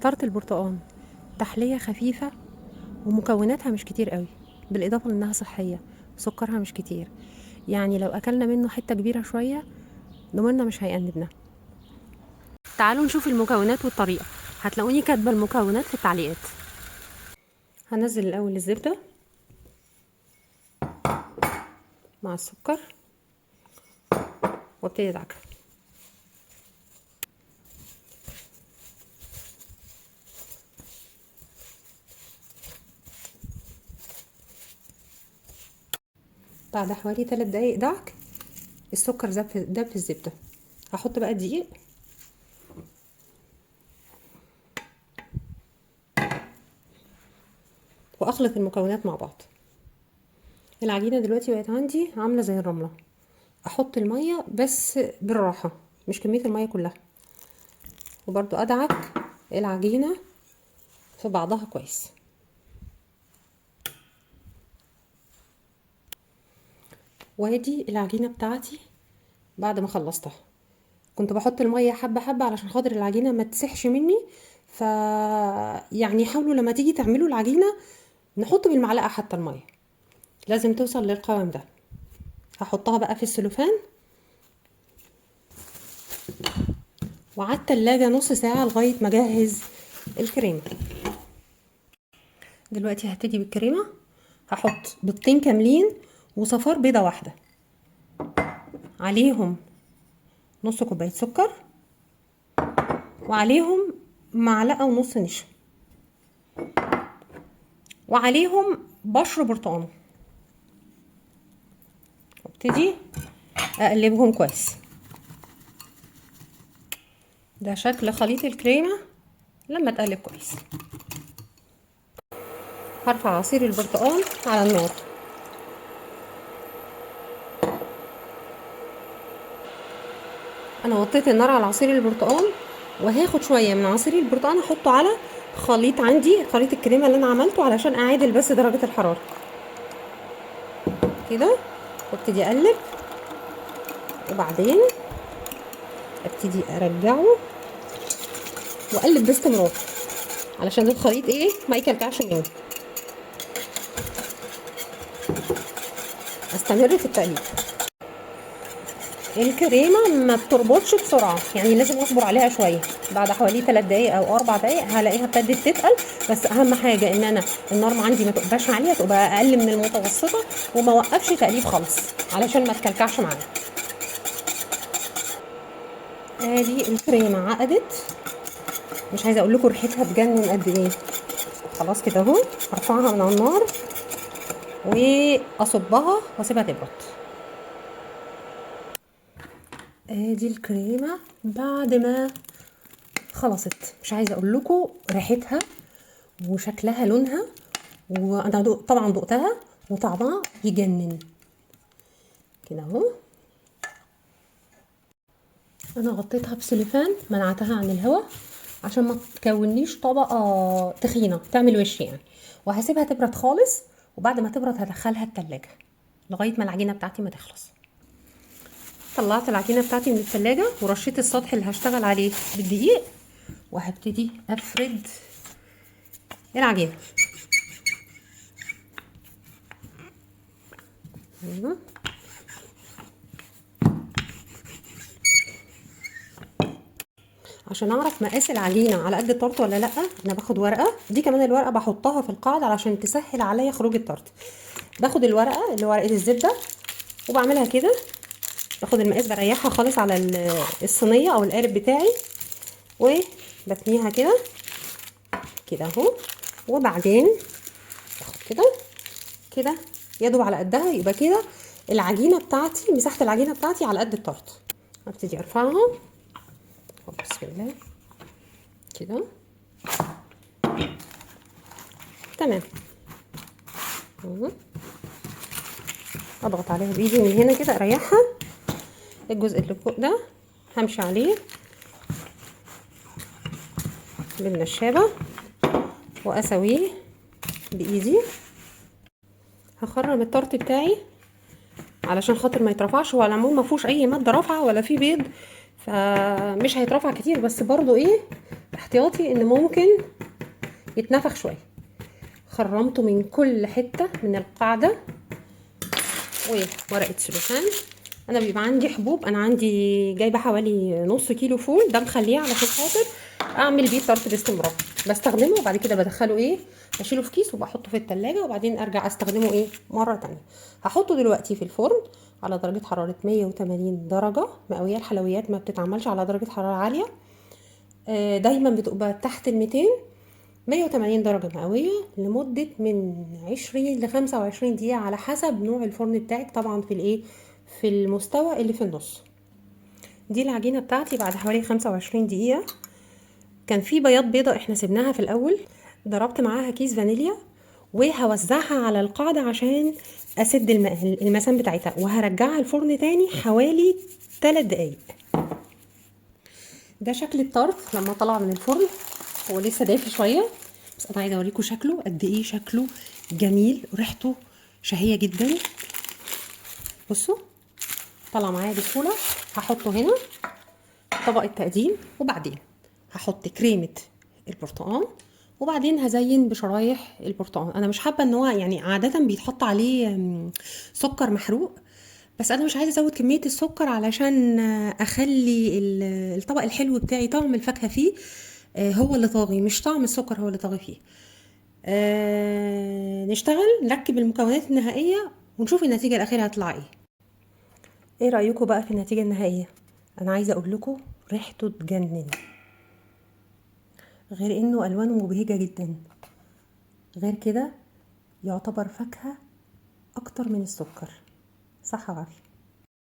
طرط البرتقال تحلية خفيفة ومكوناتها مش كتير قوي، بالإضافة لأنها صحية. سكرها مش كتير، يعني لو أكلنا منه حتة كبيرة شوية ضمننا مش هيأنبنا. تعالوا نشوف المكونات والطريقة، هتلاقوني كاتبة المكونات في التعليقات. هنزل الأول الزبدة مع السكر وابتدي ادعكها. بعد حوالي 3 دقايق دعك السكر داب في الزبدة. هحط بقى الدقيق واخلط المكونات مع بعض. العجينة دلوقتي بقت عندي عاملة زي الرملة. احط المية بس بالراحة، مش كمية المية كلها، وبرضو ادعك العجينة في بعضها كويس. وادي العجينة بتاعتي بعد ما خلصتها. كنت بحط المية حبة حبة علشان خاطر العجينة ما تسحش مني. ف يعني حاولوا لما تيجي تعملوا العجينة نحط بالمعلقة حتى المية، لازم توصل للقوام ده. هحطها بقى في السلوفان وعلى التلاجة نص ساعة لغاية ما اجهز الكريمة. دلوقتي هبتدي بالكريمة. هحط بيضتين كاملين وصفار بيضة واحدة، عليهم نص كوباية سكر، وعليهم معلقة ونص نشا، وعليهم بشر برتقان. وابتدي اقلبهم كويس. ده شكل خليط الكريمة لما تقلب كويس. هرفع عصير البرتقال على النار. انا وطيت النار على عصير البرتقال، وهاخد شويه من عصير البرتقال احطه على خليط عندي، خليط الكريمه اللي انا عملته، علشان اعادل بس درجه الحراره كده. وابتدي اقلب، وبعدين ابتدي ارجعه واقلب باستمرار علشان الخليط ما يكلكعش مني. استمر في التقليب. الكريمه ما بتربطش بسرعه، يعني لازم اصبر عليها شويه. بعد حوالي 3 دقايق او 4 دقايق هلاقيها ابتدت تتقل. بس اهم حاجه ان انا النار عندي ما تبقاش عاليه، تبقى اقل من المتوسطه، وما اوقفش تقليب خالص علشان ما تكلكعش معايا. ادي الكريمه عقدت، مش عايزه اقول لكم ريحتها تجنن قد ايه. خلاص كده اهو. هرفعها من على النار واصبها واسيبها تبرد. ادي الكريمه بعد ما خلصت، مش عايزه اقول لكم ريحتها وشكلها لونها. وانا طبعا دقتها وطعمها يجنن كده اهو. انا غطيتها بسليفان، منعتها عن الهواء عشان ما تكونيش طبقه تخينه تعمل وش يعني. وهسيبها تبرد خالص، وبعد ما تبرد هدخلها التلاجة لغايه ما العجينه بتاعتي ما تخلص. طلعت العجينه بتاعتي من التلاجة ورشيت السطح اللي هشتغل عليه بالدقيق، وهبتدي افرد العجينه. أيوة. عشان اعرف مقاس العجينه على قد الطرط ولا لا، انا باخد ورقه، دي كمان الورقه بحطها في القاعده علشان تسهل عليا خروج الطرط. باخد الورقه اللي ورقه الزبده وبعملها كده، باخد المقاس بريحها خالص على الصينيه او القالب بتاعي، وبتنيها كده كده اهو. وبعدين باخد كده كده يا دوب على قدها، يبقى كده العجينه بتاعتي، مساحه العجينه بتاعتي على قد الطرط. ابتدي ارفعها بسم الله كده. تمام. اضغط عليها بايدي من هنا كده اريحها. الجزء اللي فوق ده همشي عليه بالنشابه واسويه بايدي. هخرم الطرط بتاعي علشان خاطر ما يترفعش. هو على العموم ما فيهوش اي ماده رافعه ولا فيه بيض، فمش هيترفع كتير، بس برضو احتياطي ان ممكن يتنفخ شويه. خرمته من كل حته من القاعده. وورقه سلوفان. انا بيبقى عندي حبوب، انا عندي جايبه حوالي نص كيلو فول، ده مخليه علشان خاطر اعمل بيه طرف باستمرار. بستخدمه وبعد كده بدخله ايه، بشيله في كيس وبحطه في التلاجة، وبعدين ارجع استخدمه ايه مره تانية. هحطه دلوقتي في الفرن على درجه حراره 180 درجه مئويه. الحلويات ما بتتعملش على درجه حراره عاليه، دايما بتبقى تحت ال 200. 180 درجة مئوية لمدة من 20 ل 25 دقيقة على حسب نوع الفرن بتاعك، طبعا في الايه، في المستوى اللي في النص. دي العجينة بتاعتي بعد حوالي 25 دقيقة. كان في بياض بيضة احنا سيبناها في الاول، ضربت معاها كيس فانيليا وهوزعها على القاعدة عشان اسد المسام بتاعتها، وهرجعها الفرن تاني حوالي 3 دقايق. ده شكل الطرف لما طلع من الفرن، هو لسه دافي شويه، بس انا عايزه اوريكم شكله قد ايه شكله جميل وريحته شهيه جدا. بصوا طلع معايا بسهوله. هحطه هنا طبق التقديم، وبعدين هحط كريمه البرتقال، وبعدين هزين بشرايح البرتقال. انا مش حابه ان هو يعني عاده بيتحط عليه سكر محروق، بس انا مش عايزه ازود كميه السكر علشان اخلي الطبق الحلو بتاعي طعم الفاكهه فيه هو اللي طاغي، مش طعم السكر هو اللي طاغي فيه. نشتغل نركب المكونات النهائيه ونشوف النتيجه الاخيره هتطلع ايه. ايه رايكم بقى في النتيجه النهائيه؟ انا عايزه اقول لكم ريحته تجنن، غير انه الوانه مبهجه جدا، غير كده يعتبر فاكهه اكتر من السكر. صح وعافيه.